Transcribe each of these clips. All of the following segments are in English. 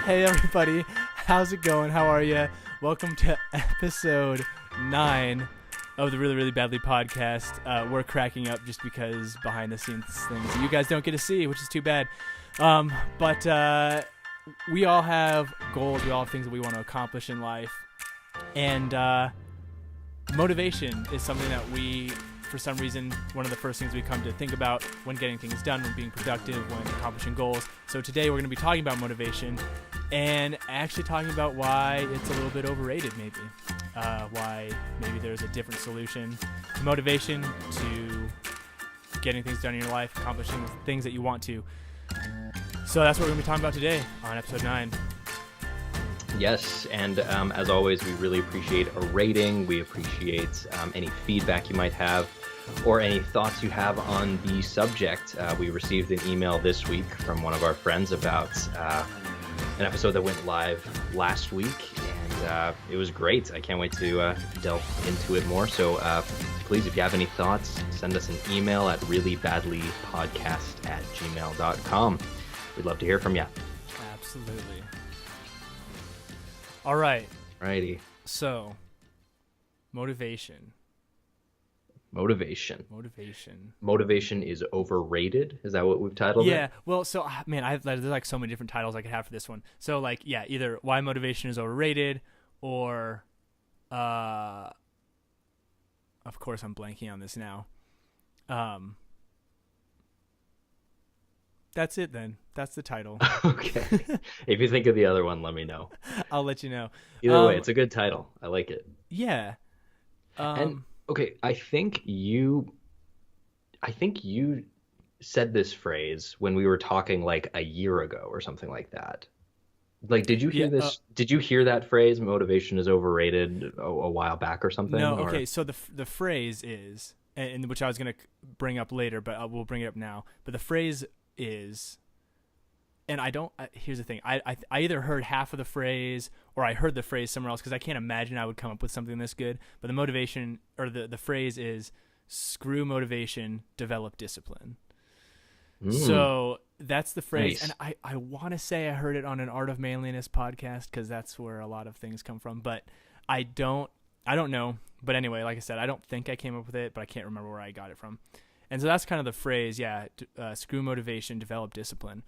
Hey everybody, how's it going? How are you? Welcome to episode 9 of the Really Really Badly podcast. We're cracking up just because behind the scenes things that you guys don't get to see, which is too bad. But we all have goals, we all have things that we want to accomplish in life. And motivation is something that we, for some reason, one of the first things we come to think about when getting things done, when being productive, when accomplishing goals. So today we're going to be talking about motivation and actually talking about why it's a little bit overrated, maybe. Why maybe there's a different solution to motivation, to getting things done in your life, accomplishing things that you want to. So that's what we're going to be talking about today on episode 9. Yes, and as always, we really appreciate a rating. We appreciate any feedback you might have or any thoughts you have on the subject. We received an email this week from one of our friends about an episode that went live last week, and it was great. I can't wait to delve into it more. So please, if you have any thoughts, send us an email at reallyBadlypodcast@gmail.com. We'd love to hear from you. Absolutely. All right. Alrighty. So, motivation. Motivation is overrated. Is that what we've titled it? Yeah. Well, so man, there's like so many different titles I could have for this one. So like, yeah, either why motivation is overrated, or, of course I'm blanking on this now. That's it then. That's the title. Okay. If you think of the other one, let me know. I'll let you know. Either way, it's a good title. I like it. Yeah. And okay, I think you said this phrase when we were talking like a year ago or something like that. Like, did you hear this? Did you hear that phrase, motivation is overrated, a while back or something? No. Okay. So the phrase is, and which I was going to bring up later, but we'll bring it up now. But the phrase is, and here's the thing, I either heard half of the phrase or I heard the phrase somewhere else, because I can't imagine I would come up with something this good. But the motivation, or the phrase is, screw motivation, develop discipline. So that's the phrase. Nice. And I want to say I heard it on an Art of Manliness podcast, because that's where a lot of things come from, but I don't know. But anyway, like I said, I don't think I came up with it, but I can't remember where I got it from. And so that's kind of the phrase, screw motivation, develop discipline.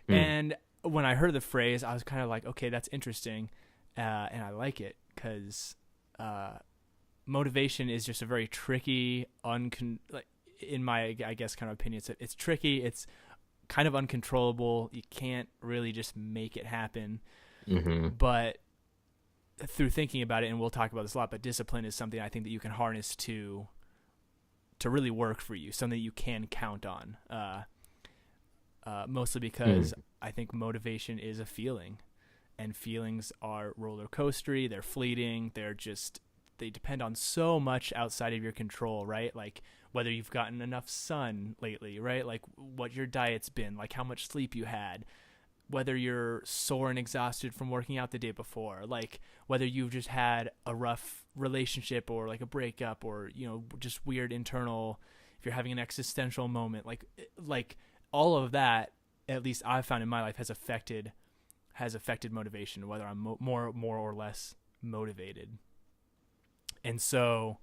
And when I heard the phrase, I was kind of like, okay, that's interesting, and I like it, because motivation is just a very tricky, in my, I guess, kind of opinion, it's tricky, it's kind of uncontrollable, you can't really just make it happen, but through thinking about it, and we'll talk about this a lot, but discipline is something I think that you can harness to really work for you, something you can count on, mostly because I think motivation is a feeling, and feelings are roller coastery, they're fleeting, they depend on so much outside of your control, right? Like whether you've gotten enough sun lately, right? Like what your diet's been, like how much sleep you had, whether you're sore and exhausted from working out the day before, like whether you've just had a rough relationship or like a breakup, or, you know, just weird internal, if you're having an existential moment, like all of that, at least I've found in my life, has affected motivation, whether I'm more or less motivated. And so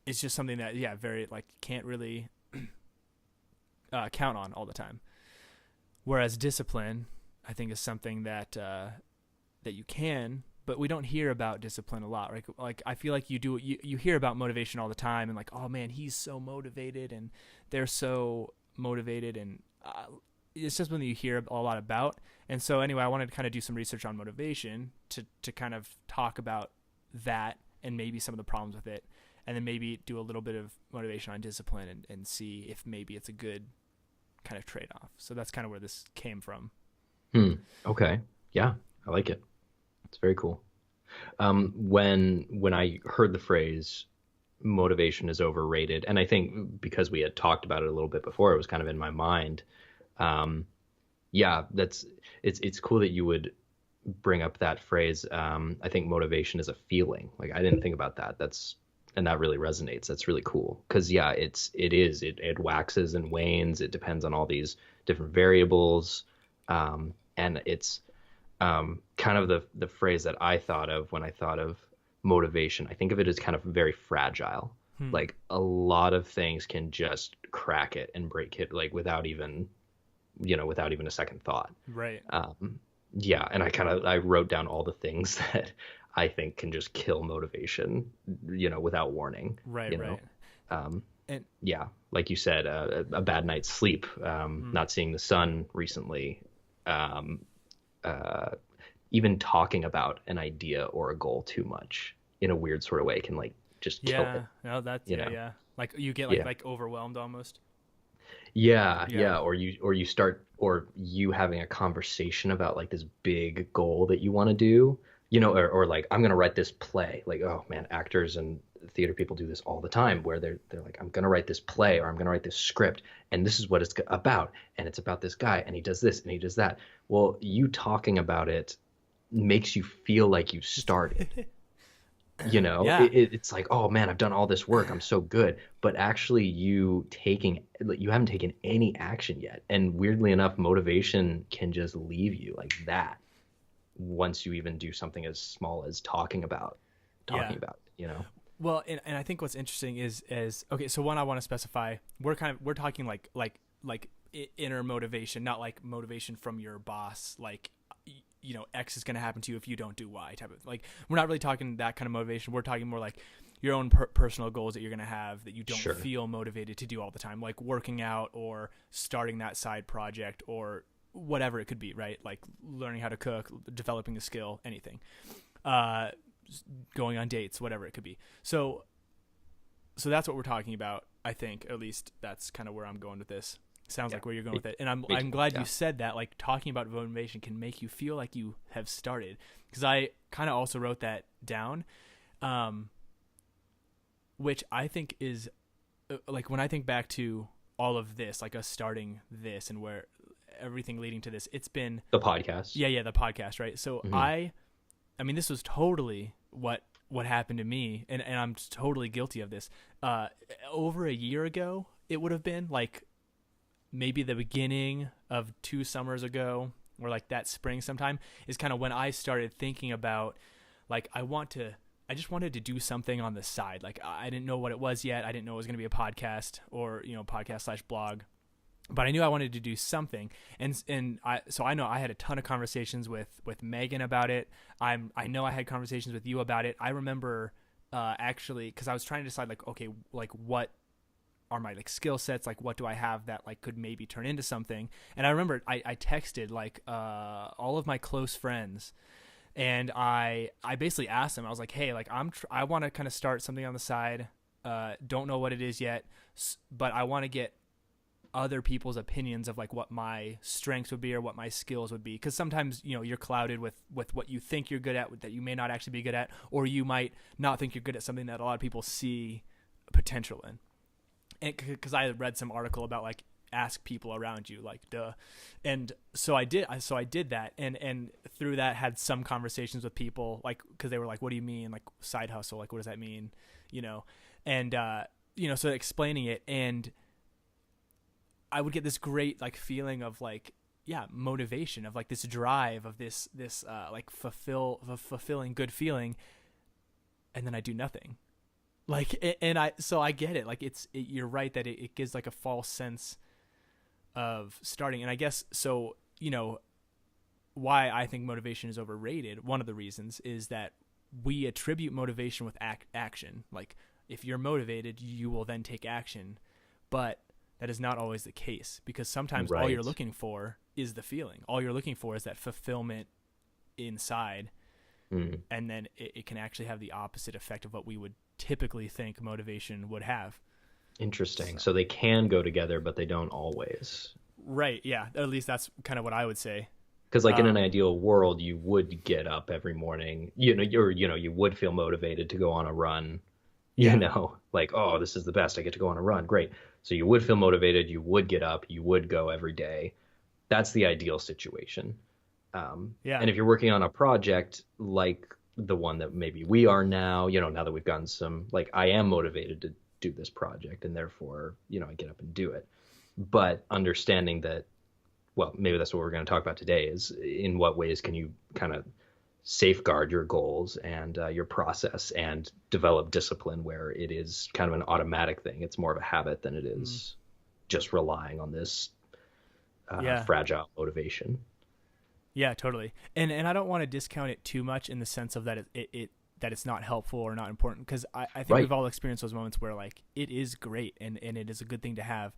it's just something that, very, like, can't really count on all the time. Whereas discipline, I think, is something that you can, but we don't hear about discipline a lot. Right? Like I feel like you hear about motivation all the time, and like, oh man, he's so motivated, and they're so motivated, and it's just something you hear a lot about. And so anyway, I wanted to kind of do some research on motivation to kind of talk about that and maybe some of the problems with it, and then maybe do a little bit of motivation on discipline and see if maybe it's a good kind of trade-off. So that's kind of where this came from. Okay. Yeah, I like it. It's very cool. When I heard the phrase motivation is overrated, and I think because we had talked about it a little bit before, it was kind of in my mind. It's cool that you would bring up that phrase. I think motivation is a feeling. Like, I didn't think about that. And that really resonates. That's really cool. Cause it waxes and wanes. It depends on all these different variables. And it's kind of the phrase that I thought of when I thought of motivation. I think of it as kind of very fragile. Hmm. Like a lot of things can just crack it and break it, like without even a second thought. Right. Yeah, and I wrote down all the things that I think can just kill motivation, without warning. Right. You know, Right. um, And yeah, like you said, a bad night's sleep, mm, not seeing the sun recently, um, uh, even talking about an idea or a goal too much in a weird sort of way can like just kill yeah, it. no, that's You yeah, know? yeah. Like you get Yeah. like overwhelmed almost. Yeah, Yeah. yeah, or you start or you having a conversation about like this big goal that you want to do, or like I'm gonna write this play. Like, oh man, actors and theater people do this all the time where they're like, I'm gonna write this play or I'm gonna write this script and this is what it's about and it's about this guy and he does this and he does that. Well, you talking about it makes you feel like you started. Yeah. It's like, oh man, I've done all this work, I'm so good, but actually you haven't taken any action yet, and weirdly enough motivation can just leave you like that once you even do something as small as Yeah. talking about it. Well, and I think what's interesting is okay. So one, I want to specify we're talking like inner motivation, not like motivation from your boss. Like X is going to happen to you if you don't do Y type of like. We're not really talking that kind of motivation. We're talking more like your own personal goals that you're going to have that you don't Sure. feel motivated to do all the time, like working out or starting that side project or whatever it could be, right? Like learning how to cook, developing a skill, anything. Uh, Going on dates, whatever it could be. So that's what we're talking about. I think at least that's kind of where I'm going with this. Sounds Yeah, like where you're going me, with it, and I'm me I'm too. glad you Yeah. said that. Like talking about motivation can make you feel like you have started, because I kind of also wrote that down, um, which I think is like when I think back to all of this, like us starting this and where everything leading to this, it's been The podcast. yeah, the podcast, right? So Hmm. I mean, this was totally what happened to me, and I'm totally guilty of this. Over a year ago, it would have been like maybe the beginning of 2 summers ago, or like that spring sometime, is kind of when I started thinking about like I just wanted to do something on the side. Like I didn't know what it was yet. I didn't know it was going to be a podcast or podcast/blog, but I knew I wanted to do something, and I know I had a ton of conversations with Megan about it. I know I had conversations with you about it. I remember actually, because I was trying to decide like, okay, like what are my like skill sets, like what do I have that like could maybe turn into something. And I remember I texted like all of my close friends, and I basically asked them. I was like, hey, like I want to kind of start something on the side. Don't know what it is yet, but I want to get other people's opinions of like what my strengths would be or what my skills would be, because sometimes you're clouded with what you think you're good at that you may not actually be good at, or you might not think you're good at something that a lot of people see potential in. And because I read some article about like ask people around you, like duh. And so I did that, and through that had some conversations with people, like because they were like, what do you mean like side hustle, like what does that mean, you know and so explaining it, and I would get this great like feeling of like, yeah, motivation, of like this drive, of this like fulfilling good feeling, and then I do nothing. Like and I get it. Like you're right that it gives like a false sense of starting. And I guess so. Why I think motivation is overrated. One of the reasons is that we attribute motivation with action. Like if you're motivated, you will then take action, but that is not always the case, because sometimes all you're Right. looking for is the feeling. All you're looking for is that fulfillment inside, Mm. and then it can actually have the opposite effect of what we would typically think motivation would have. Interesting. So, So they can go together, but they don't always. right, yeah, at least that's kind of what I would say. Because like in an Um, ideal world, you would get up every morning. You would feel motivated to go on a run. yeah, Like, oh, this is the best. I get to go on a run. Great. So you would feel motivated. You would get up. You would go every day. That's the ideal situation. yeah, And if you're working on a project like the one that maybe we are now, now that we've gotten some, like, I am motivated to do this project, and therefore, I get up and do it. But understanding that well, maybe that's what we're going to talk about today, is in what ways can you kind of safeguard your goals and your process and develop discipline where it is kind of an automatic thing. It's more of a habit than it is just relying on this fragile motivation. Yeah, totally. And I don't want to discount it too much in the sense of that it that it's not helpful or not important, because I think we've all experienced those moments where like it is great and it is a good thing to have.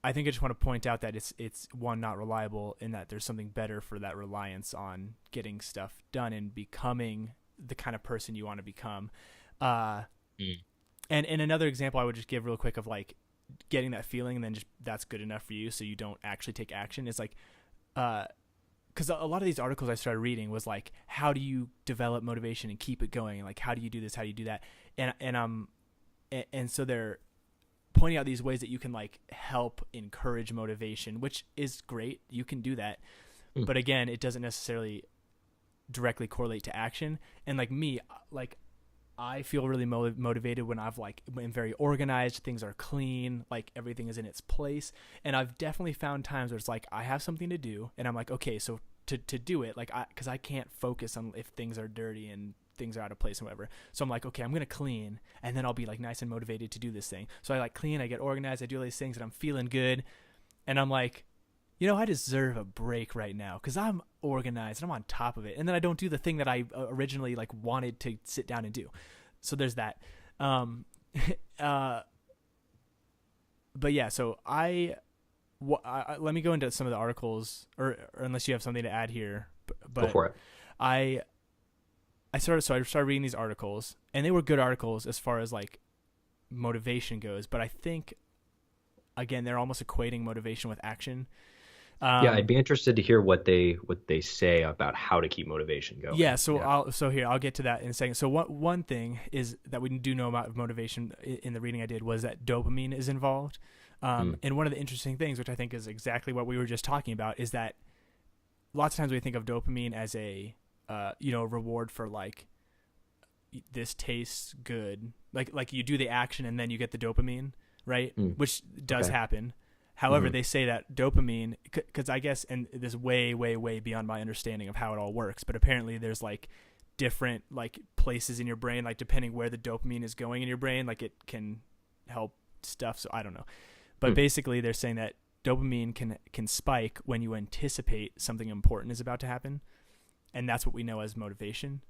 I think I just want to point out that it's one, not reliable, in that there's something better for that reliance on getting stuff done and becoming the kind of person you want to become. And another example I would just give real quick of like getting that feeling and then just that's good enough for you so you don't actually take action is like, because a lot of these articles I started reading was like, how do you develop motivation and keep it going? Like, how do you do this? How do you do that? And so they're pointing out these ways that you can like help encourage motivation, which is great. You can do that. But again, it doesn't necessarily directly correlate to action. And like me, like I feel really motivated when I've like been very organized, things are clean, like everything is in its place. And I've definitely found times where it's like, I have something to do and I'm like, okay, so to do it, like cause I can't focus on if things are dirty and things are out of place and whatever. So I'm like, okay, I'm going to clean and then I'll be like nice and motivated to do this thing. So I like clean, I get organized, I do all these things and I'm feeling good. And I'm like, you know, I deserve a break right now because I'm organized and I'm on top of it. And then I don't do the thing that I originally like wanted to sit down and do. So there's that. But yeah, so let me go into some of the articles, or unless you have something to add here. But go for it. I started reading these articles, and they were good articles as far as like motivation goes. But I think, again, they're almost equating motivation with action. Yeah, I'd be interested to hear what they say about how to keep motivation going. Yeah, so I'll get to that in a second. So one thing is that we do know about motivation in the reading I did was that dopamine is involved. And one of the interesting things, which I think is exactly what we were just talking about, is that lots of times we think of dopamine as a reward for like, this tastes good. Like you do the action and then you get the dopamine, right? Which does happen. However, they say that dopamine, because I guess, and this is way, way, way beyond my understanding of how it all works, but apparently there's like different like places in your brain, like depending where the dopamine is going in your brain, like it can help stuff. So I don't know. But basically they're saying that dopamine can spike when you anticipate something important is about to happen. And that's what we know as motivation.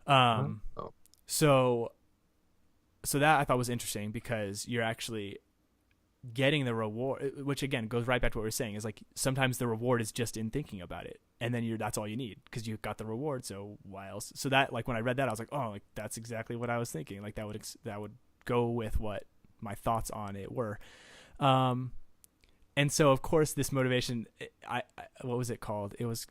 So that I thought was interesting because you're actually getting the reward, which again goes right back to what we were saying, is like sometimes the reward is just in thinking about it, and then that's all you need because you got the reward. So why else? So that, like when I read that, I was like, oh, like that's exactly what I was thinking. Like that would go with what my thoughts on it were. And so of course this motivation, I what was it called? It was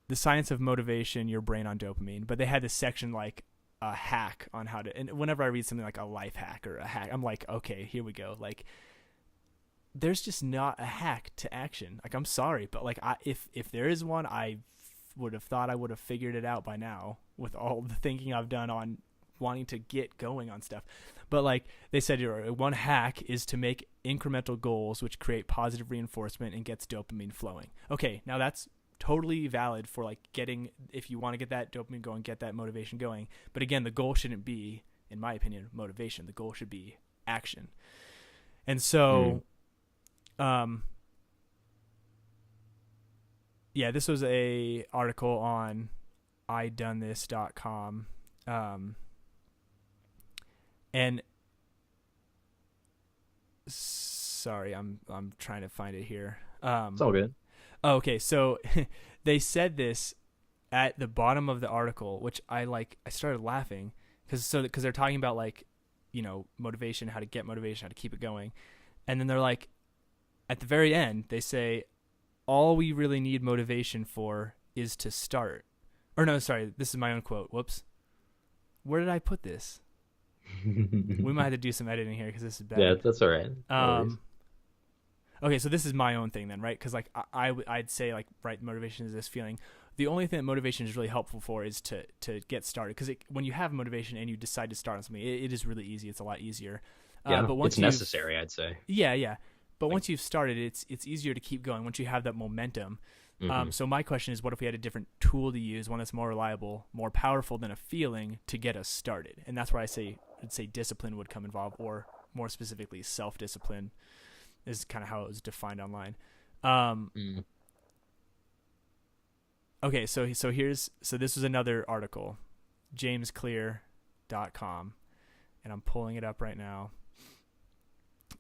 The Science of Motivation, Your Brain on Dopamine. But they had this section like a hack on how to, and whenever I read something like a life hack or a hack, I'm like, okay, here we go. Like there's just not a hack to action. Like, I'm sorry, but like if there is one, I would have thought I would have figured it out by now with all the thinking I've done on wanting to get going on stuff. But like they said, one hack is to make incremental goals which create positive reinforcement and gets dopamine flowing. Okay, now that's totally valid for like getting, if you want to get that dopamine going, get that motivation going. But again, the goal shouldn't be, in my opinion, motivation. The goal should be action. And so, this was a article on idonethis.com. And sorry, I'm trying to find it here. It's all good. Okay, so they said this at the bottom of the article, which I started laughing because they're talking about like, motivation, how to get motivation, how to keep it going. And then they're like, at the very end, they say, all we really need motivation for is to start. Or no, sorry, this is my own quote. Whoops. Where did I put this? We might have to do some editing here because this is bad. Yeah, that's all right. Okay, so this is my own thing then, right? Because like I'd say like, right, motivation is this feeling. The only thing that motivation is really helpful for is to get started. Because when you have motivation and you decide to start on something, it is really easy. It's a lot easier. Yeah, but once it's necessary, I'd say. Yeah. but once you've started, it's easier to keep going once you have that momentum. So my question is, what if we had a different tool to use, one that's more reliable, more powerful than a feeling to get us started? And that's where I'd say discipline would come involved, or more specifically, self-discipline is kind of how it was defined online. Okay, so this was another article, jamesclear.com, and I'm pulling it up right now.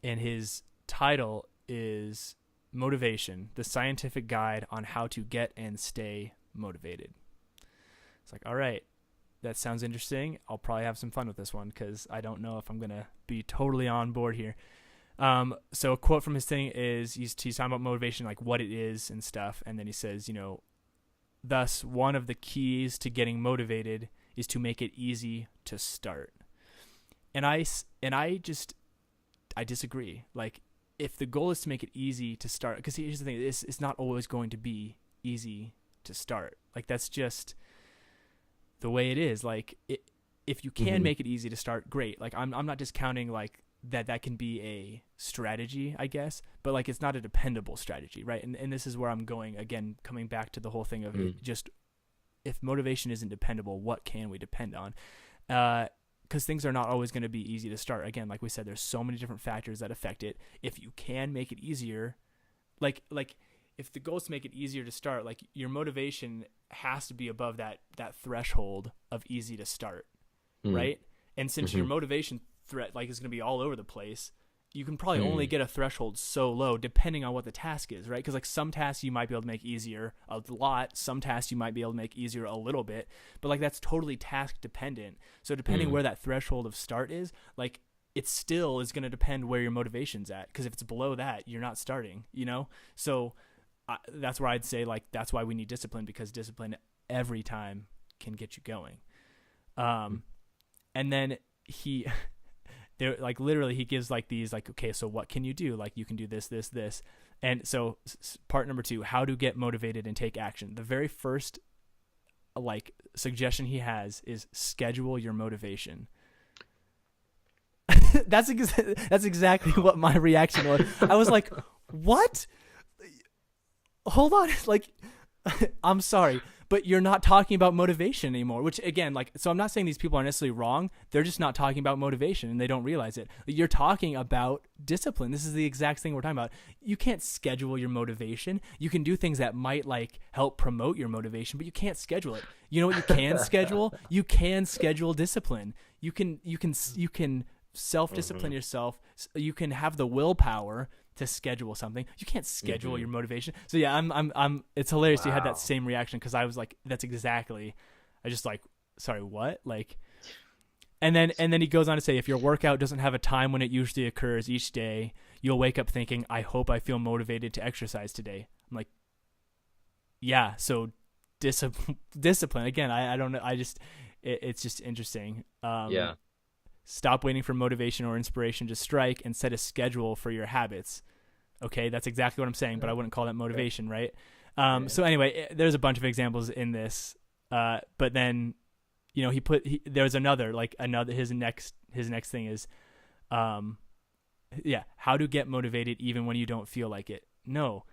And his title is Motivation, the Scientific Guide on How to Get and Stay Motivated. It's like, all right, that sounds interesting. I'll probably have some fun with this one because I don't know if I'm going to be totally on board here. So a quote from his thing is, he's talking about motivation, like what it is and stuff. And then he says, thus one of the keys to getting motivated is to make it easy to start. And I disagree. Like, if the goal is to make it easy to start, because here's the thing, it's not always going to be easy to start. Like, that's just the way it is. Like, if you can make it easy to start, great. Like, I'm not discounting like that can be a strategy, I guess, but like, it's not a dependable strategy, right? And this is where I'm going again, coming back to the whole thing of just, if motivation isn't dependable, what can we depend on? Because things are not always going to be easy to start. Again, like we said, there's so many different factors that affect it. If you can make it easier, like if the goal is to make it easier to start, like your motivation has to be above that threshold of easy to start, right? And since your motivation threat like is going to be all over the place, you can probably only get a threshold so low depending on what the task is, right? Because like some tasks you might be able to make easier a lot, some tasks you might be able to make easier a little bit, but like that's totally task dependent. So depending where that threshold of start is, like it still is going to depend where your motivation's at, because if it's below that, you're not starting, So that's where I'd say like that's why we need discipline, because discipline every time can get you going. And then he there, like literally he gives like these like, okay, so what can you do? Like you can do this. And so part number 2, how to get motivated and take action. The very first like suggestion he has is schedule your motivation. That's exactly what my reaction was. I was like, what? Hold on. Like, I'm sorry, but you're not talking about motivation anymore, which again, like, so I'm not saying these people are necessarily wrong. They're just not talking about motivation and they don't realize it. You're talking about discipline. This is the exact thing we're talking about. You can't schedule your motivation. You can do things that might like help promote your motivation, but you can't schedule it. You know what you can schedule? You can schedule discipline. You can self-discipline yourself. You can have the willpower to schedule something. You can't schedule your motivation. So yeah, I'm it's hilarious you had that same reaction, because I was like, that's exactly, I just like, sorry, what? Like, and then he goes on to say, if your workout doesn't have a time when it usually occurs each day, you'll wake up thinking, I hope I feel motivated to exercise today. I'm like, yeah, so discipline again. I don't know. It's just interesting. Stop waiting for motivation or inspiration to strike and set a schedule for your habits. Okay, that's exactly what I'm saying, but I wouldn't call that motivation, right? So anyway, there's a bunch of examples in this, but then, there's his next thing is, how to get motivated even when you don't feel like it. No.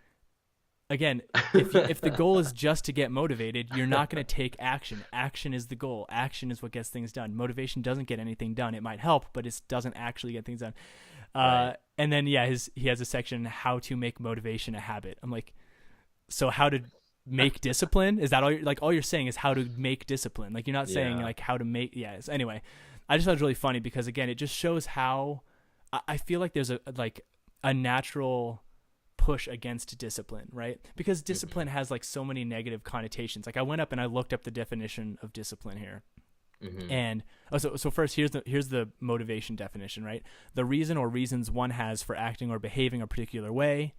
Again, if the goal is just to get motivated, you're not going to take action. Action is the goal. Action is what gets things done. Motivation doesn't get anything done. It might help, but it doesn't actually get things done. Right. And then, he has a section, how to make motivation a habit. I'm like, so how to make discipline? Is that all all you're saying is how to make discipline? Like, you're not saying like how to make, So anyway, I just thought it was really funny because again, it just shows how I feel like there's a natural push against discipline, right? Because discipline has like so many negative connotations. Like I went up and I looked up the definition of discipline here. And so first here's the motivation definition, right? The reason or reasons one has for acting or behaving a particular way,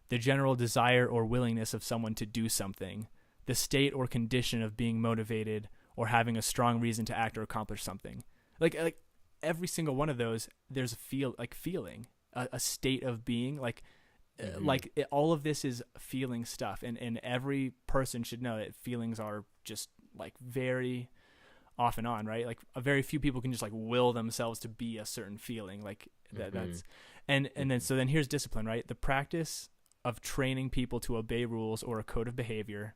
the general desire or willingness of someone to do something, the state or condition of being motivated or having a strong reason to act or accomplish something. Like every single one of those, there's feeling, a state of being, all of this is feeling stuff, and every person should know that feelings are just like very off and on, right? Like a very few people can just like will themselves to be a certain feeling like that. And then here's discipline, right? The practice of training people to obey rules or a code of behavior,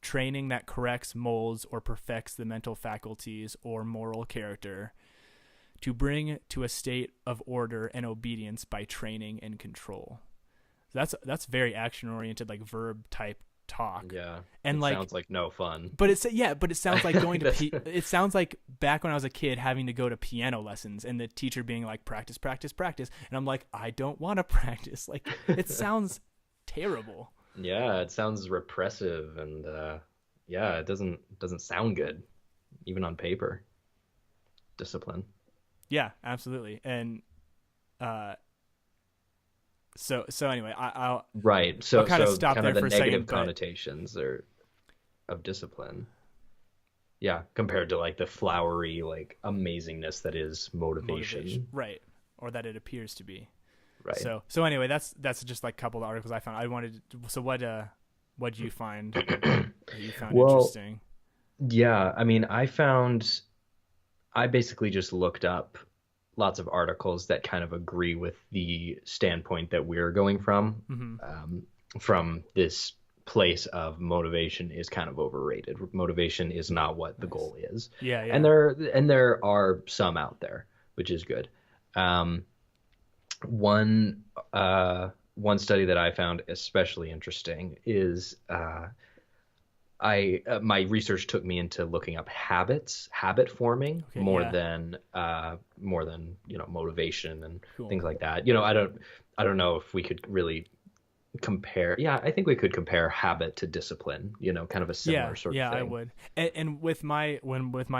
training that corrects, molds, or perfects the mental faculties or moral character, to bring to a state of order and obedience by training and control. That's very action oriented, like verb type talk. Yeah. And it like sounds like no fun. but it sounds like going to it sounds like back when I was a kid having to go to piano lessons and the teacher being like, practice, practice, practice, and I'm like, I don't want to practice. Like, it sounds terrible. Yeah, it sounds repressive, and yeah, it doesn't sound good, even on paper. Discipline. Yeah, absolutely. And so anyway, I'll Right. So I'll kind of so stop kind there of the for a negative second, but connotations are of discipline. Yeah, compared to like the flowery like amazingness that is motivation. right, or that it appears to be. Right. So anyway, that's just like a couple of articles I found. I wanted to, so what did you find that you found Well, interesting? yeah, I mean, I basically just looked up lots of articles that kind of agree with the standpoint that we're going from this place of motivation is kind of overrated. Motivation is not what the goal is. Yeah, And yeah. there are some out there, which is good. One one study that I found especially interesting is my research took me into looking up habit forming Okay, more yeah. than motivation and Cool. things like that. I don't know if we could really compare. Yeah, I think we could compare habit to discipline. Kind of a similar sort of Yeah, I thing. would. And with my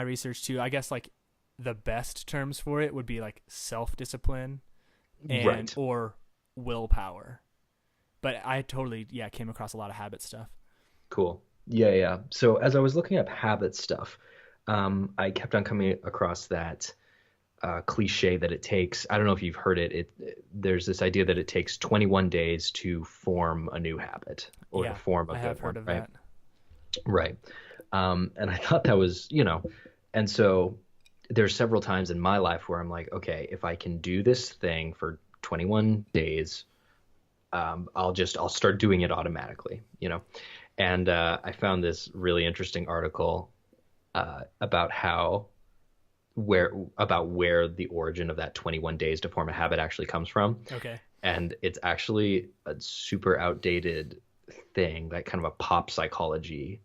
research too, I guess like the best terms for it would be like self-discipline and Right. or willpower. But I totally came across a lot of habit stuff. Cool. Yeah, yeah. So as I was looking up habit stuff, I kept on coming across that cliche that it takes. I don't know if you've heard it. There's this idea that it takes 21 days to form a new habit or to Yeah, form a I good have one, heard of right? that. Right. And I thought that was, and so there's several times in my life where I'm like, okay, if I can do this thing for 21 days, I'll start doing it automatically. And I found this really interesting article about where the origin of that 21 days to form a habit actually comes from. Okay. And it's actually a super outdated thing, like kind of a pop psychology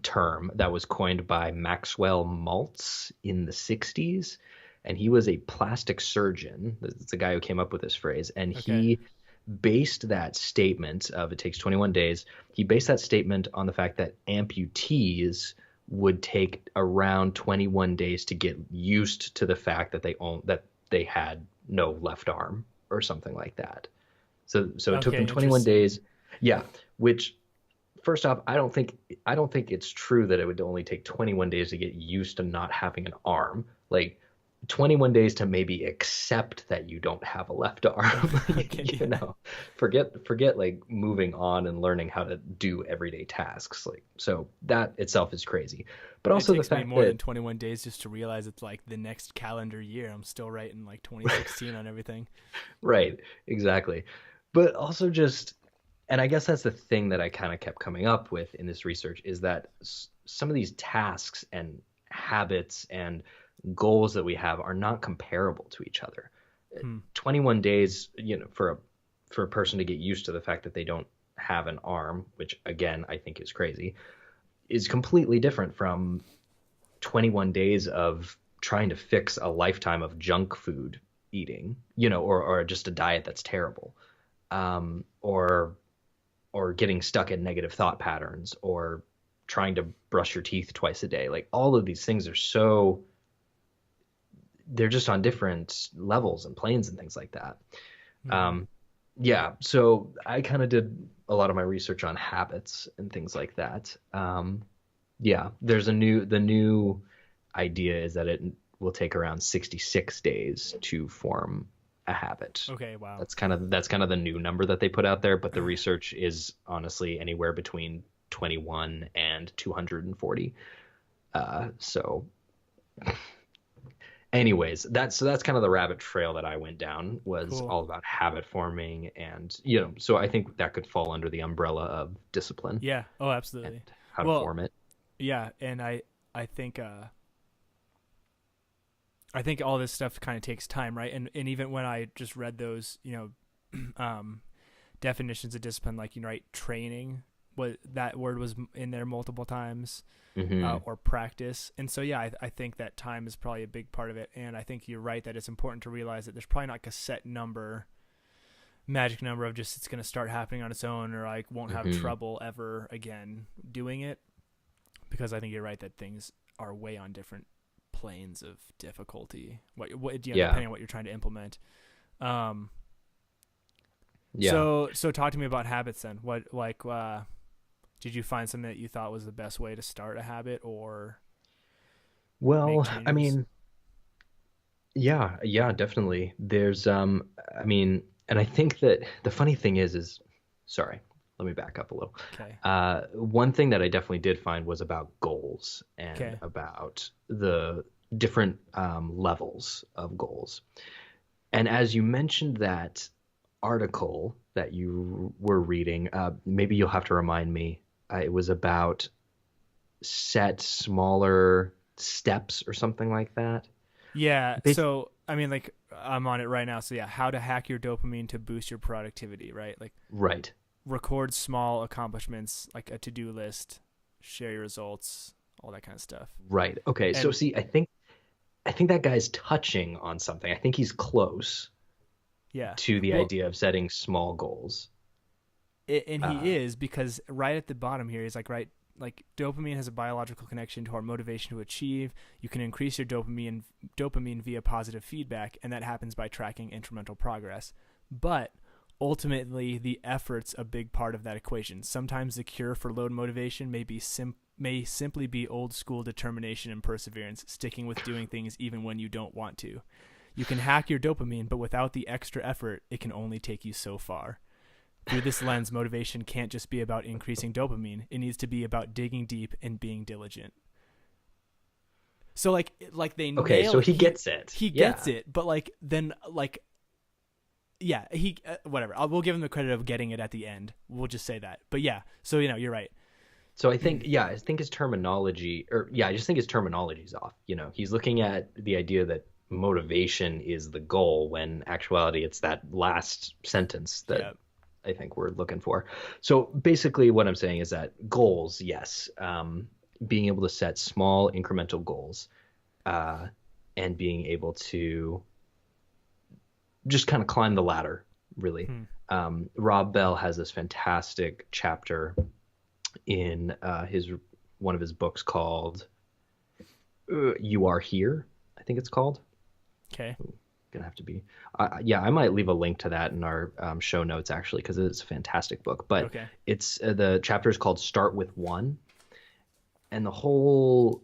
term that was coined by Maxwell Maltz in the 60s. And he was a plastic surgeon. It's the guy who came up with this phrase. And Okay. he based that statement of it takes 21 days, he based that statement on the fact that amputees would take around 21 days to get used to the fact that they had no left arm or something like that. So it took Okay, them 21 interesting. days. Yeah, which first off, I don't think it's true that it would only take 21 days to get used to not having an arm. Like 21 days to maybe accept that you don't have a left arm. Okay, you yeah. know, forget like moving on and learning how to do everyday tasks. Like, so that itself is crazy. But It also the takes me fact more that than 21 days just to realize it's like the next calendar year. I'm still writing like 2016 on everything. right, exactly. But also just, and I guess that's the thing that I kind of kept coming up with in this research is that some of these tasks and habits and goals that we have are not comparable to each other. Hmm. 21 days, for a person to get used to the fact that they don't have an arm, which again I think is crazy, is completely different from 21 days of trying to fix a lifetime of junk food eating, or just a diet that's terrible, or getting stuck in negative thought patterns, or trying to brush your teeth twice a day. Like all of these things they're just on different levels and planes and things like that. Hmm. Yeah, so I kind of did a lot of my research on habits and things like that. Yeah, the new idea is that it will take around 66 days to form a habit. Okay, wow. That's kind of the new number that they put out there, but the research is honestly anywhere between 21 and 240. So anyways, that's kind of the rabbit trail that I went down, was Cool. all about habit forming, and so I think that could fall under the umbrella of discipline Yeah. Oh, and absolutely. how to Well, form it. yeah, and I think I think all this stuff kind of takes time, right? And even when I just read those, um, definitions of discipline, like right, training, what that word was in there multiple times, Hmm. or practice. And so yeah, I think that time is probably a big part of it. And I think you're right that it's important to realize that there's probably not like a set number, magic number of just it's going to start happening on its own, or like won't have Hmm. trouble ever again doing it. Because I think you're right that things are way on different planes of difficulty. Yeah. Depending on what you're trying to implement. Um, Yeah. so talk to me about habits then. What like did you find something that you thought was the best way to start a habit or make Well, I changes? mean, yeah, yeah, definitely. I mean, and I think that the funny thing sorry, let me back up a little. Okay. One thing that I definitely did find was about goals and Okay. about the different levels of goals. And as you mentioned that article that you were reading, maybe you'll have to remind me. It was about set smaller steps or something like that. Yeah. Bas- So I mean, like I'm on it right now. So yeah, how to hack your dopamine to boost your productivity, right? Like right. record small accomplishments, like a to-do list, share your results, all that kind of stuff. Right. Okay. So And see, I think that guy's touching on something. I think he's close yeah, to the well, idea of setting small goals. and he Uh, is because right at the bottom here, he's like, right, like dopamine has a biological connection to our motivation to achieve. You can increase your dopamine via positive feedback, and that happens by tracking incremental progress. But ultimately, the effort's a big part of that equation. Sometimes the cure for low motivation may simply be old school determination and perseverance, sticking with doing things even when you don't want to. You can hack your dopamine, but without the extra effort, it can only take you so far. Through this lens, motivation can't just be about increasing dopamine. It needs to be about digging deep and being diligent. So like they okay. nail So it. he gets it. He gets Yeah. it, but like then like yeah, he whatever. We'll give him the credit of getting it at the end. We'll just say that. But yeah, so you're right. So I think his terminology, or yeah, I just think his terminology is off. He's looking at the idea that motivation is the goal when actuality it's that last sentence that Yeah. I think we're looking for. So basically, what I'm saying is that goals, yes, being able to set small incremental goals, uh, and being able to just kind of climb the ladder, really. Hmm. Rob Bell has this fantastic chapter in his one of his books called "You Are Here." I think it's called. Okay. Gonna have to be. Yeah, I might leave a link to that in our show notes actually because it's a fantastic book. But Okay. it's the chapter is called "Start with One," and the whole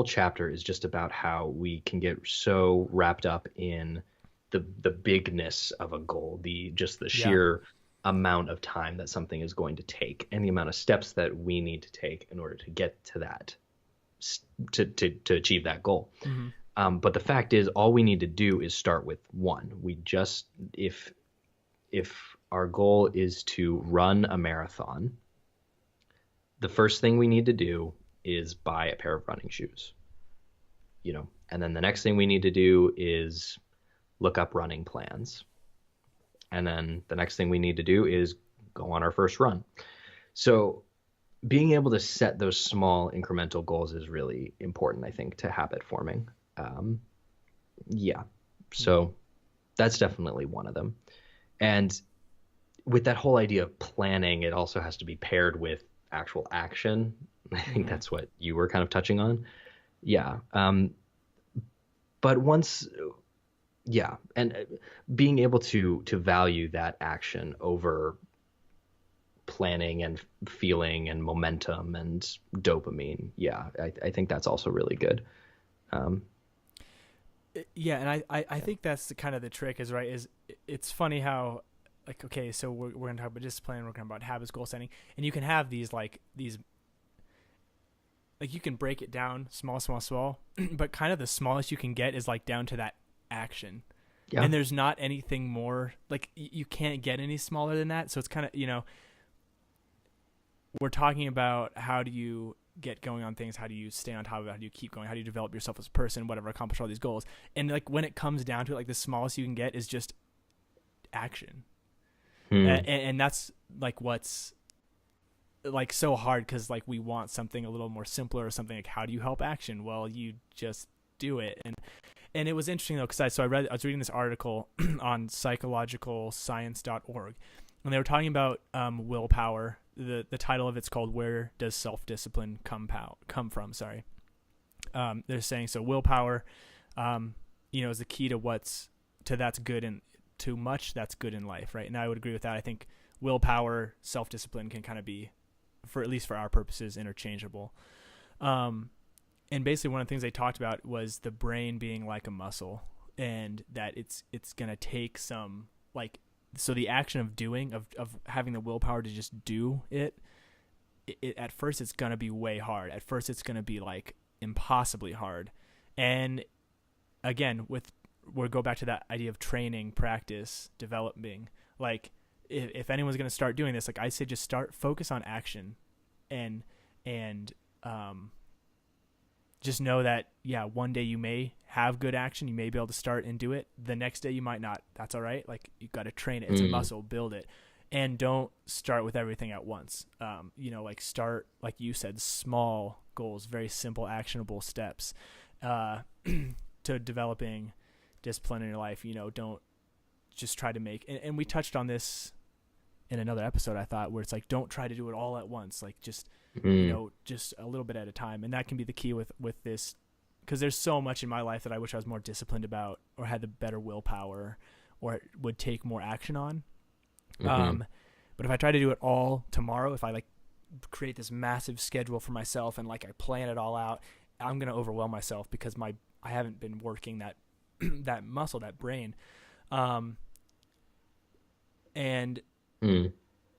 chapter is just about how we can get so wrapped up in the bigness of a goal, the Yeah. sheer amount of time that something is going to take, and the amount of steps that we need to take in order to get to that, to achieve that goal. Hmm. But the fact is, all we need to do is start with one. We just if our goal is to run a marathon, the first thing we need to do is buy a pair of running shoes, and then the next thing we need to do is look up running plans. And then the next thing we need to do is go on our first run. So being able to set those small incremental goals is really important, I think, to habit forming. Um, yeah. So that's definitely one of them. And with that whole idea of planning, it also has to be paired with actual action. I think Hmm. that's what you were kind of touching on. Yeah. But once, yeah, and being able to value that action over planning and feeling and momentum and dopamine. Yeah, I think that's also really good. Um, Yeah, and I yeah. think that's the kind of the trick is right is it's funny how like okay, so we're gonna talk about discipline, we're gonna talk about habits, goal setting, and you can have these like these like you can break it down small, but kind of the smallest you can get is like down to that action. Yeah. And there's not anything more, like you can't get any smaller than that. So it's kind of, we're talking about how do you get going on things, how do you stay on top of it, how do you keep going, how do you develop yourself as a person, whatever, accomplish all these goals. And like when it comes down to it, like the smallest you can get is just action. And that's like what's like so hard, because like we want something a little more simpler or something like, how do you help action? Well, you just do it. And it was interesting though, because I was reading this article on psychologicalscience.org, and they were talking about willpower. The title of it's called "Where Does Self-Discipline Come From?" Sorry. They're saying so willpower, is the key to that's good and too much that's good in life, right? And I would agree with that. I think willpower, self-discipline can kind of be, for at least for our purposes, interchangeable. And basically one of the things they talked about was the brain being like a muscle, and that it's going to take some, like, so the action of doing, of having the willpower to just do it, at first it's going to be way hard. At first it's going to be like impossibly hard. And again, we'll go back to that idea of training, practice, developing. Like if anyone's going to start doing this, like I say, just focus on action and just know that, yeah, one day you may have good action. You may be able to start and do it. The next day you might not. That's all right. Like you got to train it. It's a muscle, build it. And don't start with everything at once. Like start, like you said, small goals, very simple, actionable steps to developing discipline in your life. Don't just try to make, and we touched on this in another episode, I thought, where it's like, don't try to do it all at once. Like just, just a little bit at a time. And that can be the key with this, because there's so much in my life that I wish I was more disciplined about, or had the better willpower, or would take more action on. But if I try to do it all tomorrow, if I like create this massive schedule for myself and like I plan it all out, I'm going to overwhelm myself because I haven't been working that that muscle, that brain.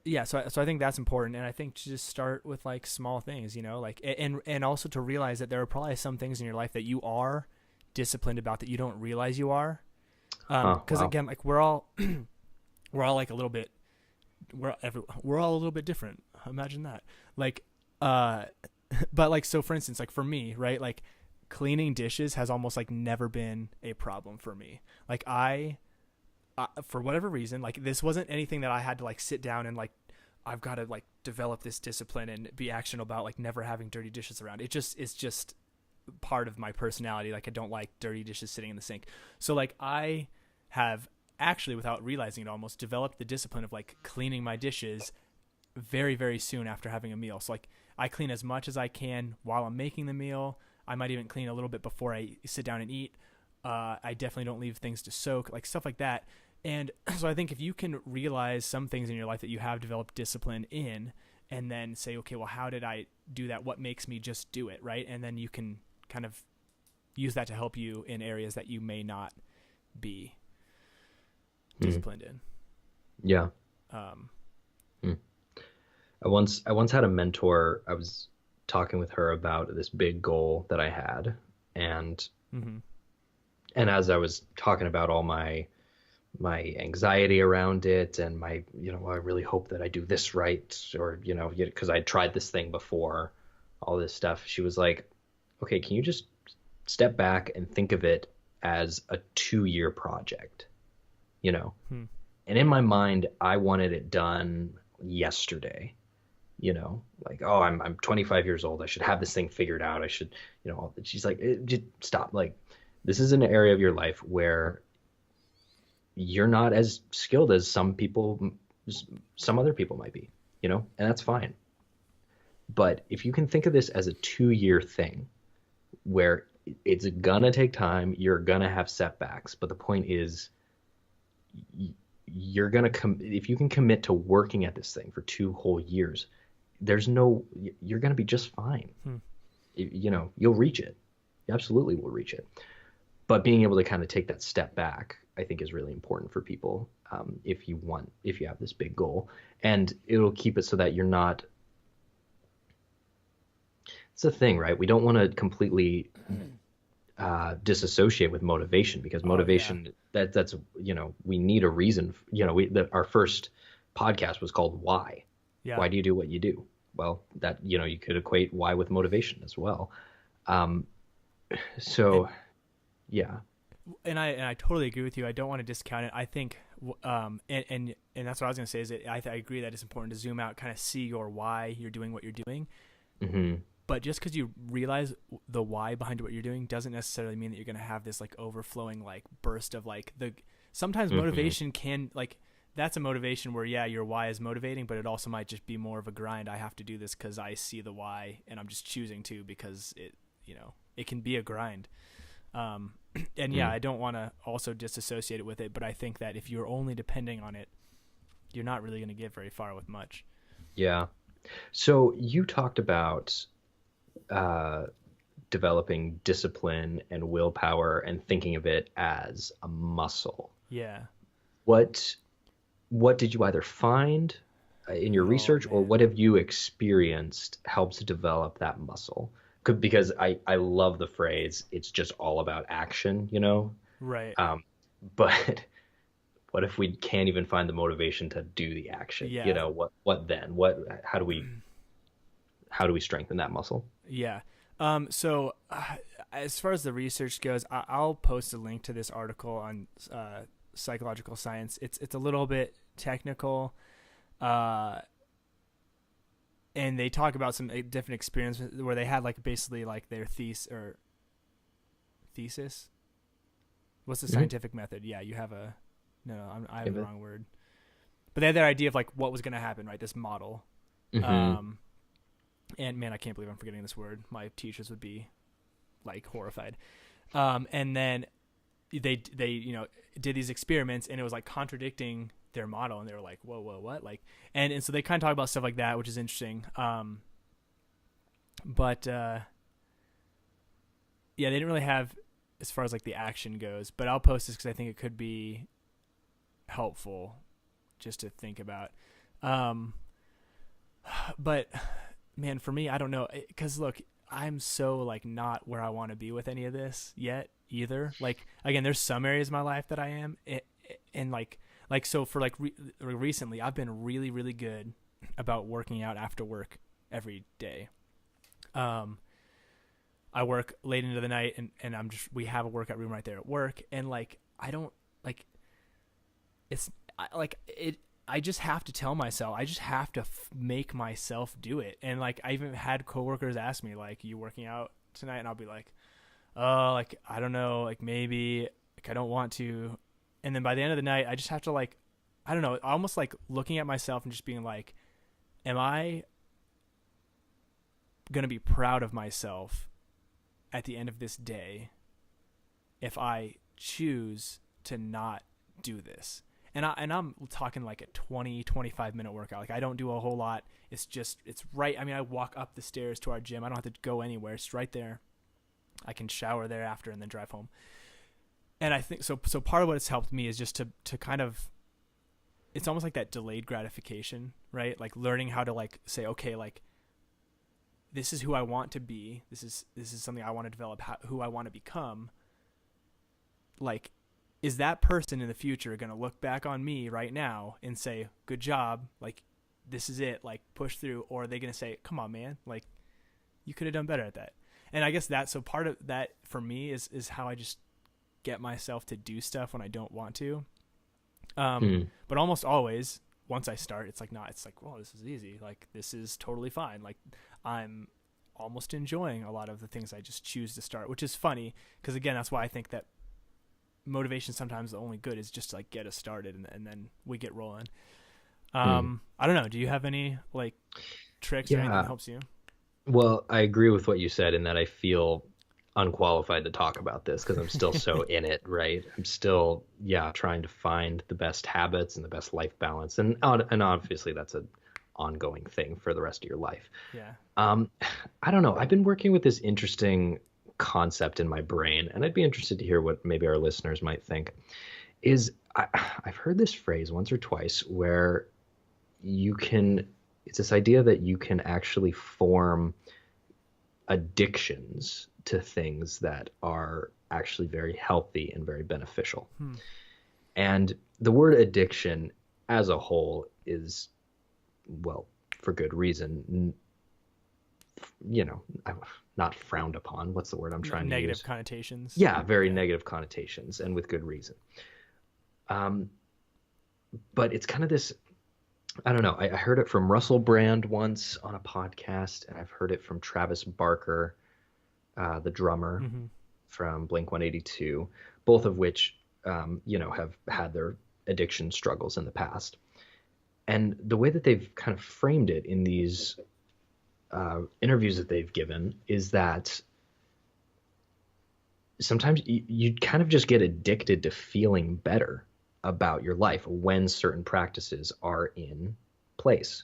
Yeah, so I think that's important, and I think to just start with like small things, like, and also to realize that there are probably some things in your life that you are disciplined about that you don't realize you are, because again, like we're all like a little bit, we're all a little bit different. Imagine that, like, but like, so for instance, like for me, right, like cleaning dishes has almost like never been a problem for me. Like for whatever reason, like this wasn't anything that I had to like sit down and like, I've got to like develop this discipline and be actionable about like never having dirty dishes around. It's just part of my personality. Like I don't like dirty dishes sitting in the sink. So like I have actually, without realizing it, almost developed the discipline of like cleaning my dishes very, very soon after having a meal. So like I clean as much as I can while I'm making the meal. I might even clean a little bit before I sit down and eat. I definitely don't leave things to soak, like stuff like that. And so I think if you can realize some things in your life that you have developed discipline in, and then say, okay, well, how did I do that? What makes me just do it, right? And then you can kind of use that to help you in areas that you may not be disciplined in. Yeah. I once had a mentor. I was talking with her about this big goal that I had, and as I was talking about all my anxiety around it, and my, I really hope that I do this right, or, because I tried this thing before, all this stuff. She was like, okay, can you just step back and think of it as a 2-year project, And in my mind, I wanted it done yesterday, like, oh, I'm 25 years old. I should have this thing figured out. I should, she's like, just stop. Like, this is an area of your life where you're not as skilled as some other people might be, and that's fine. But if you can think of this as a 2-year thing where it's gonna take time, you're gonna have setbacks, but the point is you're gonna if you can commit to working at this thing for 2 whole years, you're gonna be just fine. You'll reach it. You absolutely will reach it. But being able to kind of take that step back, I think, is really important for people, if you have this big goal, and it'll keep it so that you're not, it's a thing, right? We don't want to completely disassociate with motivation, because Oh yeah. motivation, that's we need a reason. Our first podcast was called Why. Yeah. Why do you do what you do? Well, that you could equate why with motivation as well. Um, And so yeah. and I totally agree with you. I don't want to discount it. I think and that's what I was going to say is that I agree that it's important to zoom out, kind of see your why you're doing what you're doing. Hmm. But just because you realize the why behind what you're doing doesn't necessarily mean that you're going to have this like overflowing like burst of like the sometimes Hmm. motivation can like that's a motivation where yeah your why is motivating, but it also might just be more of a grind. I have to do this because I see the why and I'm just choosing to because it can be a grind. um, and yeah, I don't want to also disassociate it with it, but I think that if you're only depending on it, you're not really going to get very far with much. Yeah. So you talked about uh, developing discipline and willpower and thinking of it as a muscle. Yeah. What what did you either find in your Oh research, or man. what have you experienced helps develop that muscle? Because I love the phrase, it's just all about action. Right. Um, but what if we can't even find the motivation to do the action? Yeah. What then? How do we strengthen that muscle? Yeah. So as far as the research goes, I'll post a link to this article on psychological science. It's a little bit technical, uh, and they talk about some different experiences where they had like basically like their thesis. What's the Hmm. scientific method? Yeah, you have a no. I have Give the it. wrong word. But they had their idea of like what was going to happen, right? This model. Hmm. Um, and man, I can't believe I'm forgetting this word. My teachers would be like horrified. And then they did these experiments, and it was like contradicting their model, and they were like, whoa, what? Like, and so they kind of talk about stuff like that, which is interesting. But yeah, they didn't really have as far as like the action goes. But I'll post this because I think it could be helpful just to think about. Um, but man, for me, I don't know, because look, I'm so like not where I want to be with any of this yet either. Like again, there's some areas of my life that I am, and like so for like recently, I've been really really good about working out after work every day. Um, I work late into the night, and we have a workout room right there at work, and like I don't like it's like it. I just have to tell myself. I just have to make myself do it. And like I even had coworkers ask me like, "You working out tonight?" And I'll be like, "Oh, like I don't know, like maybe like I don't want to." And then by the end of the night, I just have to like I don't know, almost like looking at myself and just being like, "Am I going to be proud of myself at the end of this day if I choose to not do this?" And I'm talking like a 20-25 minute workout. Like I don't do a whole lot. It's right. I mean, I walk up the stairs to our gym. I don't have to go anywhere. It's right there. I can shower there after and then drive home. And I think so part of what it's helped me is just to kind of it's almost like that delayed gratification, right? Like learning how to like say, okay, like this is who I want to be. This is something I want to develop, who I want to become. Like, is that person in the future going to look back on me right now and say, good job, like this is it, like push through? Or are they going to say, come on, man, like you could have done better at that? And I guess so part of that for me is how I just get myself to do stuff when I don't want to. Hmm. But almost always once I start, it's like, it's like, well, this is easy. Like this is totally fine. Like I'm almost enjoying a lot of the things I just choose to start, which is funny because again, that's why I think that motivation sometimes the only good is just to like get us started and then we get rolling. Hmm. I don't know. Do you have any like tricks or anything that Yeah. helps you? Well, I agree with what you said in that I feel unqualified to talk about this because I'm still so in it, right? I'm still, yeah, trying to find the best habits and the best life balance, and obviously that's an ongoing thing for the rest of your life. Yeah. Um, I don't know. I've been working with this interesting concept in my brain, and I'd be interested to hear what maybe our listeners might think. I've heard this phrase once or twice where it's this idea that you can actually form addictions to things that are actually very healthy and very beneficial. And the word addiction as a whole is, well, for good reason, not frowned upon. What's the word I'm trying to use? Negative connotations. Yeah, very negative connotations, and with good reason. But it's kind of this, I don't know. I heard it from Russell Brand once on a podcast, and I've heard it from Travis Barker, the drummer from Blink-182, both of which, have had their addiction struggles in the past. And the way that they've kind of framed it in these interviews that they've given is that sometimes you kind of just get addicted to feeling better about your life when certain practices are in place.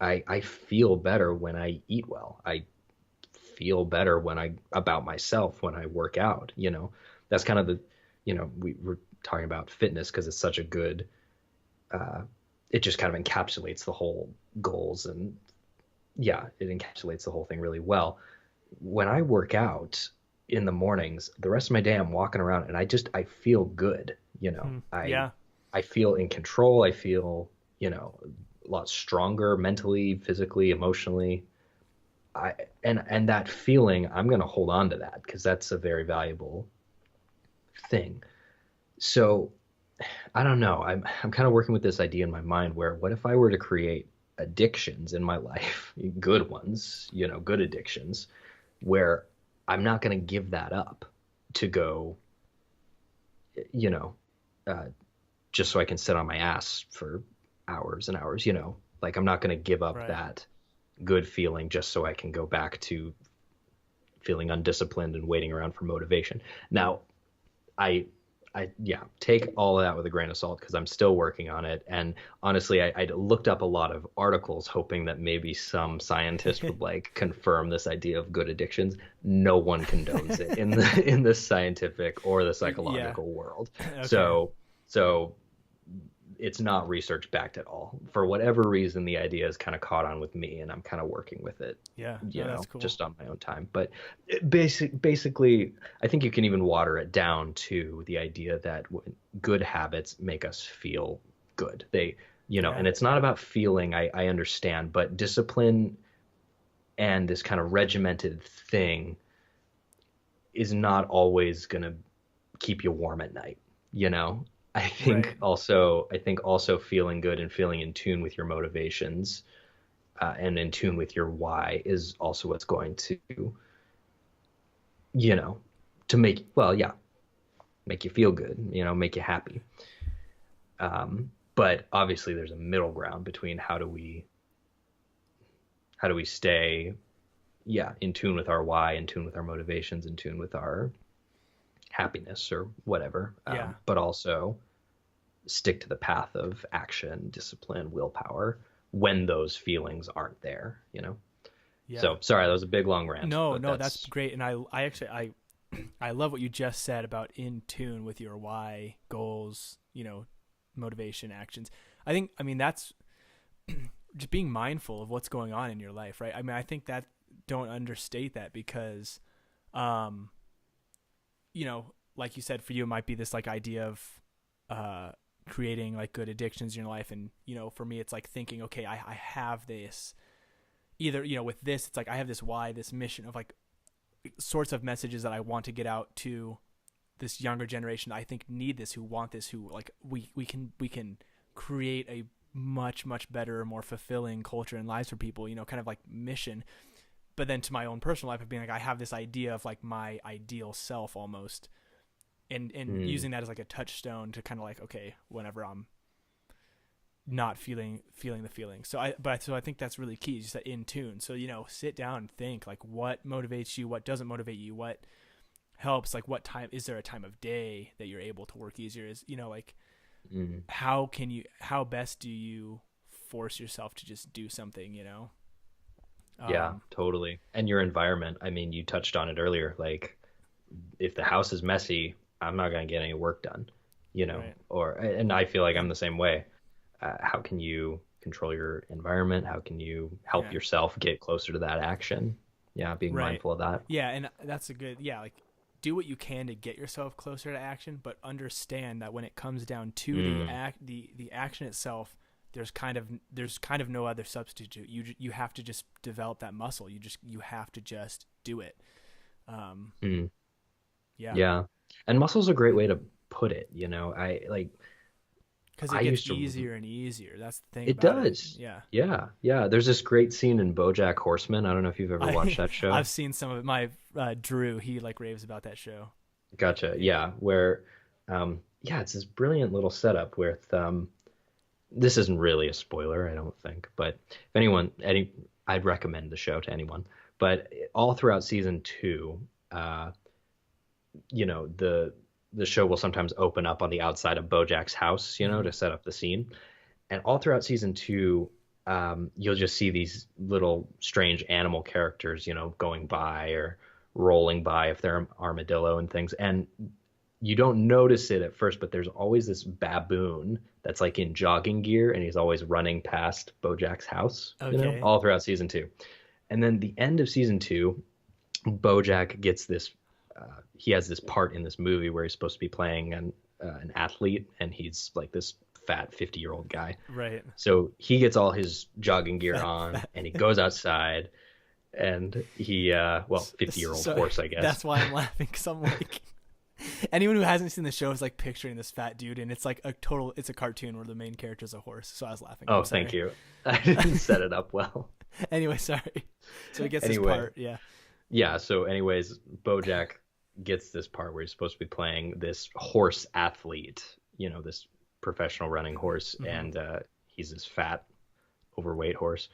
I feel better when I eat well. I feel better about myself when I work out. That's kind of we're talking about fitness because it's such a good, it just kind of encapsulates the whole goals, and it encapsulates the whole thing really well. When I work out in the mornings, the rest of my day I'm walking around and I feel good. I feel in control. I feel, a lot stronger mentally, physically, emotionally. And that feeling, I'm going to hold on to that because that's a very valuable thing. So I don't know. I'm kind of working with this idea in my mind where what if I were to create addictions in my life, good ones, good addictions, where I'm not going to give that up to go, just so I can sit on my ass for hours and hours, like I'm not going to give up that good feeling just so I can go back to feeling undisciplined and waiting around for motivation. Now, I take all of that with a grain of salt because I'm still working on it. And honestly, I looked up a lot of articles hoping that maybe some scientist would like confirm this idea of good addictions. No one condones it in the scientific or the psychological world. Okay. So it's not research backed at all. For whatever reason, the idea has kind of caught on with me, and I'm kind of working with it. That's cool. Just on my own time. But basically, I think you can even water it down to the idea that good habits make us feel good. And it's not about feeling. I understand, but discipline and this kind of regimented thing is not always going to keep you warm at night. I think also feeling good and feeling in tune with your motivations and in tune with your why is also what's going to, to make you feel good, make you happy. But obviously there's a middle ground between how do we stay, in tune with our why, in tune with our motivations, in tune with our happiness or whatever, but also stick to the path of action, discipline, willpower when those feelings aren't there, So sorry, that was a big long rant. No, that's great. And I love what you just said about in tune with your why, goals, motivation, actions. I mean, that's just being mindful of what's going on in your life, right? I mean, I think that don't understate that because, like you said, for you, it might be this like idea of, creating like good addictions in your life. And, for me, it's like thinking, okay, I have this either, with this, it's like, I have this why, this mission of like sorts of messages that I want to get out to this younger generation. I think need this, who want this, who like, we can create a much, much better, more fulfilling culture and lives for people, kind of like mission. But then to my own personal life of being like, I have this idea of like my ideal self almost. And using that as like a touchstone to kind of like, okay, whenever I'm not feeling the feeling. So I think that's really key, just that in tune. So, sit down and think like what motivates you, what doesn't motivate you, what helps, like what time, is there a time of day that you're able to work easier? Is, how best do you force yourself to just do something, Yeah, totally. And your environment, I mean, you touched on it earlier, like if the house is messy, I'm not going to get any work done, right. And I feel like I'm the same way. How can you control your environment? How can you help yourself get closer to that action? Yeah, being Right. mindful of that. Yeah, and that's a good, yeah, like do what you can to get yourself closer to action, but understand that when it comes down to the action itself, there's kind of no other substitute. You have to just develop that muscle. You have to just do it. Mm. Yeah, Yeah. And muscle's a great way to put it, you know. because it I gets used to easier and easier. That's the thing It about it. does. Yeah. Yeah. Yeah. There's this great scene in Bojack Horseman. I don't know if you've ever watched that show. I've seen some of it. My Drew, he like raves about that show. Gotcha. Yeah. Where, yeah, it's this brilliant little setup with, this isn't really a spoiler, I don't think, but if I'd recommend the show to anyone. But all throughout season two, uh, you know, the show will sometimes open up on the outside of Bojack's house, you know, Mm-hmm. to set up the scene. And all throughout season two, you'll just see these little strange animal characters, you know, going by or rolling by if they're armadillo and things. And you don't notice it at first, but there's always this baboon that's like in jogging gear and he's always running past Bojack's house, you know, Okay. all throughout season two. And then the end of season two, Bojack gets this. He has this part in this movie where he's supposed to be playing an athlete, and he's like this fat 50-year-old guy. Right. So he gets all his jogging gear on, Fat. and he goes outside, and he 50-year-old So horse, I guess. that's why I'm laughing, because I'm like, anyone who hasn't seen the show is like picturing this fat dude, and it's like it's a cartoon where the main character is a horse. So I was laughing. Oh, I'm sorry. thank you. I didn't set it up well. Anyway, sorry. So he gets this Anyway. part. Yeah. Yeah, so anyways, Bojack gets this part where he's supposed to be playing this horse athlete, you know, this professional running horse, and he's this fat, overweight horse.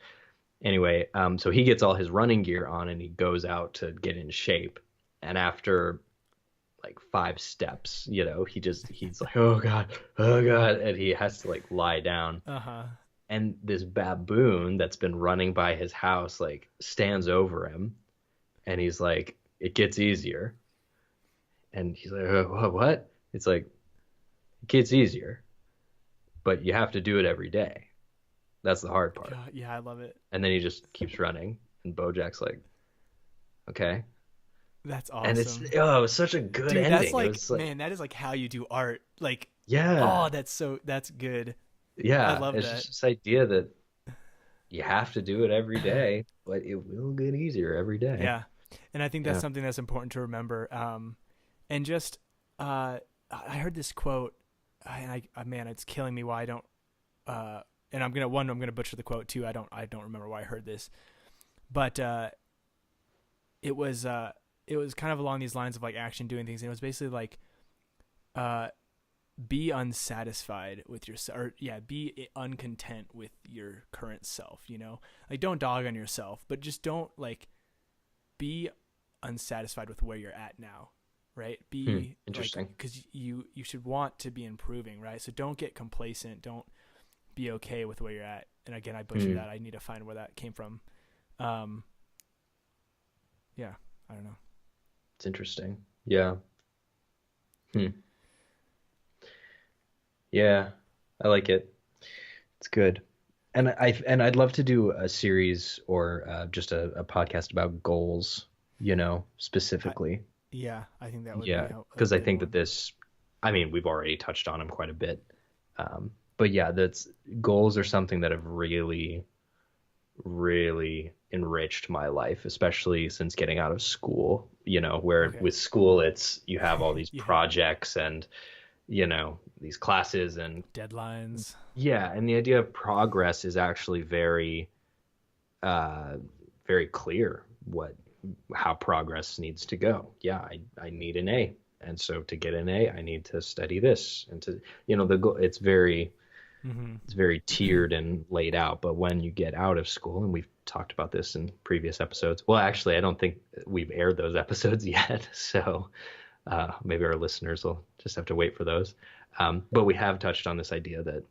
Anyway, so he gets all his running gear on and he goes out to get in shape. And after like 5 steps, you know, he's like, oh God, and he has to like lie down. Uh-huh. And this baboon that's been running by his house like stands over him. And he's like, it gets easier. And he's like, what? It's like, it gets easier, but you have to do it every day. That's the hard part. God, yeah, I love it. And then he just keeps running. And Bojack's like, okay. That's awesome. And it's such a good Dude, ending. that's like, It was like, man, that is like how you do art. Like, yeah. oh, that's good. Yeah. I love it's that. just this idea that you have to do it every day, but it will get easier every day. Yeah. And I think that's Yeah. something that's important to remember. And just, I heard this quote, and man, it's killing me why I don't, and I'm gonna butcher the quote too. I don't remember why I heard this, but it was kind of along these lines of like action doing things, and it was basically like, be unsatisfied with yourself, or be uncontent with your current self. You know, like don't dog on yourself, but just don't like be unsatisfied with where you're at now. Right? Be interesting. Because you should want to be improving, right? So don't get complacent. Don't be okay with where you're at. And again, I butchered that. I need to find where that came from. Yeah, I don't know. It's interesting. Yeah. Yeah, I like it. It's good. And I'd love to do a series or just a podcast about goals, you know, specifically. Yeah, I think that would Yeah, be because I think that this, I mean, we've already touched on them quite a bit. But yeah, goals are something that have really, really enriched my life, especially since getting out of school, you know, where with school, you have all these projects and, you know, these classes and deadlines. Yeah. And the idea of progress is actually very, very clear how progress needs to go. Yeah, I need an A. And so to get an A, I need to study this. And to, you know, it's very tiered and laid out. But when you get out of school, and we've talked about this in previous episodes. Well, actually, I don't think we've aired those episodes yet. So maybe our listeners will just have to wait for those. But we have touched on this idea that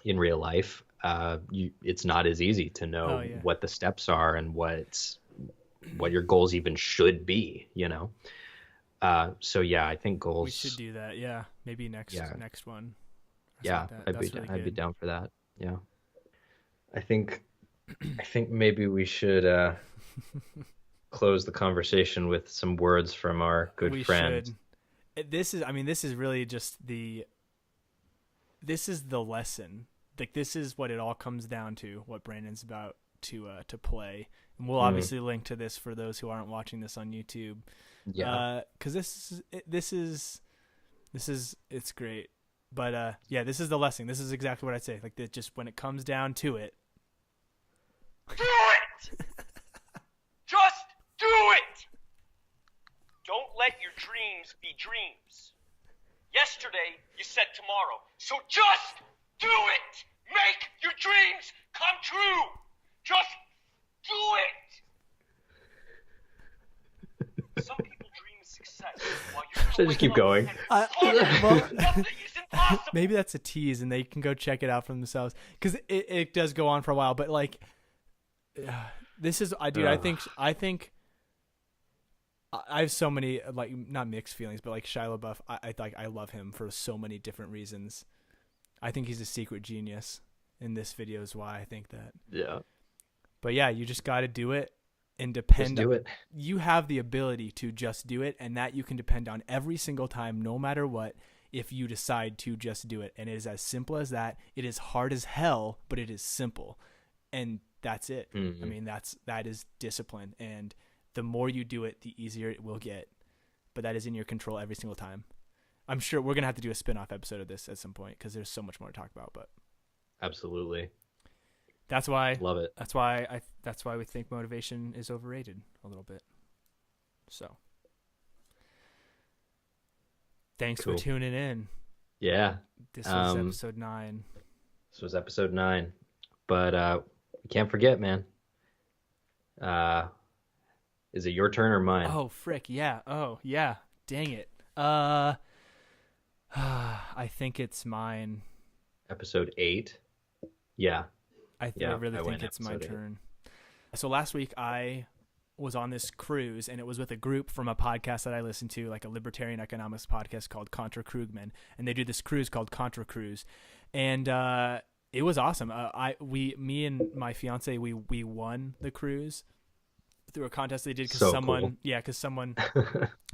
in real life, it's not as easy to know what the steps are and what your goals even should be, you know? So yeah, I think goals. We should do that. Yeah. Maybe next one. Yeah. Like I'd be down for that. Yeah. I think maybe we should, close the conversation with some words from our good friend. This is really just this is the lesson. Like, this is what it all comes down to, what Brandon's about to play. And we'll obviously link to this for those who aren't watching this on YouTube. Yeah. Cause this is it's great. But, this is the lesson. This is exactly what I'd say. Like, just when it comes down to it. Do it! Just do it! Don't let your dreams be dreams. Yesterday, you said tomorrow. So just do it! Make your dreams come true! Just do it! Some people dream of success while you're Should I just keep going? Maybe that's a tease, and they can go check it out for themselves, because it does go on for a while. But like, this is, I think I have so many, like, not mixed feelings, but like Shia LaBeouf, I love him for so many different reasons. I think he's a secret genius, and this video is why I think that. Yeah. But yeah, you just got to do it and depend. Just do it. You have the ability to just do it, and that you can depend on every single time, no matter what, if you decide to just do it. And it is as simple as that. It is hard as hell, but it is simple. And that's it. Mm-hmm. I mean, that is discipline. And the more you do it, the easier it will get. But that is in your control every single time. I'm sure we're going to have to do a spin-off episode of this at some point, because there's so much more to talk about. But absolutely. That's why. Love it. That's why we think motivation is overrated a little bit. So thanks for tuning in. Yeah. This was episode 9. This was episode 9. But we can't forget, man. Is it your turn or mine? Oh, frick. Yeah. Oh, yeah. Dang it. I think it's mine. Episode 8. Yeah. I really think it's my turn. So last week I was on this cruise, and it was with a group from a podcast that I listen to, like a libertarian economics podcast called Contra Krugman, and they do this cruise called Contra Cruise, and it was awesome. Me and my fiance, we won the cruise through a contest they did, because someone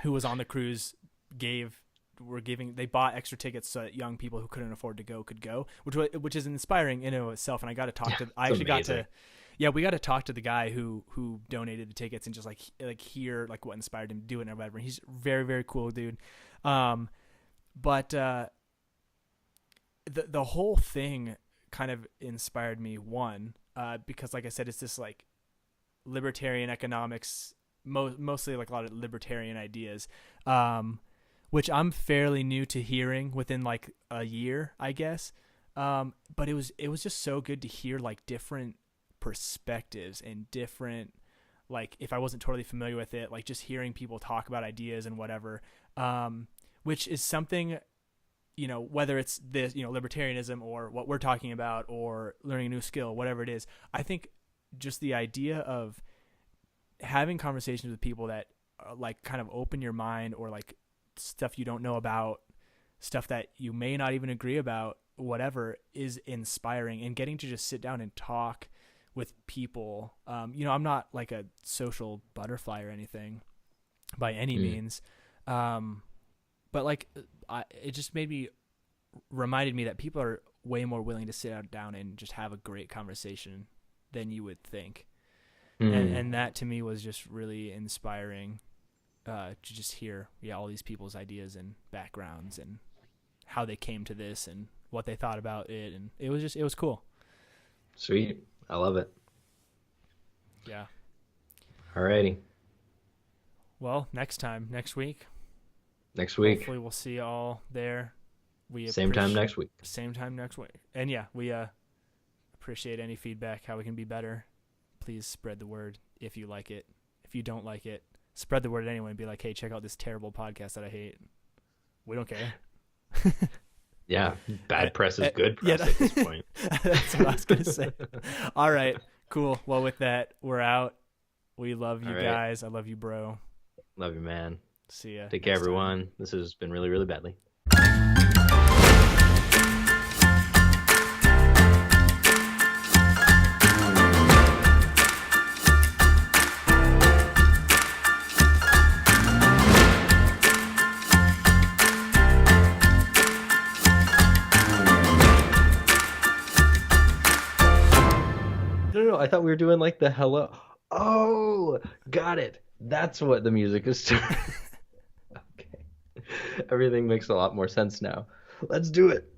who was on the cruise they bought extra tickets so that young people who couldn't afford to go could go, which is inspiring in and of itself. And I got to talk to, we got to talk to the guy who donated the tickets, and just like hear like what inspired him to do it and whatever. And he's very, very cool dude. But the whole thing kind of inspired me, because like I said, it's this like libertarian economics, mostly like a lot of libertarian ideas, which I'm fairly new to hearing within like a year, I guess. But it was just so good to hear like different perspectives and different, like, if I wasn't totally familiar with it, like just hearing people talk about ideas and whatever, which is something, whether it's this, libertarianism or what we're talking about or learning a new skill, whatever it is, I think just the idea of having conversations with people that like kind of open your mind, or like stuff you don't know about, stuff that you may not even agree about, whatever, is inspiring. And getting to just sit down and talk with people, I'm not like a social butterfly or anything by any means, but like it just reminded me that people are way more willing to sit down and just have a great conversation than you would think. And that to me was just really inspiring, to just hear all these people's ideas and backgrounds and how they came to this and what they thought about it, and it was cool. Sweet. I love it. Yeah. Alrighty. Well, next week hopefully we'll see you all there. Same time next week. And yeah, we appreciate any feedback, how we can be better. Please spread the word if you like it. If you don't like it, spread the word anyway and be like, hey, check out this terrible podcast that I hate. We don't care. Yeah, bad press is good press at this point. That's what I was going to say. All right, cool. Well, with that, we're out. We love you guys. I love you, bro. Love you, man. See ya. Take care, everyone. This has been really, really badly. No, no, no. I thought we were doing like the hello. Oh, got it. That's what the music is to. Okay. Everything makes a lot more sense now. Let's do it.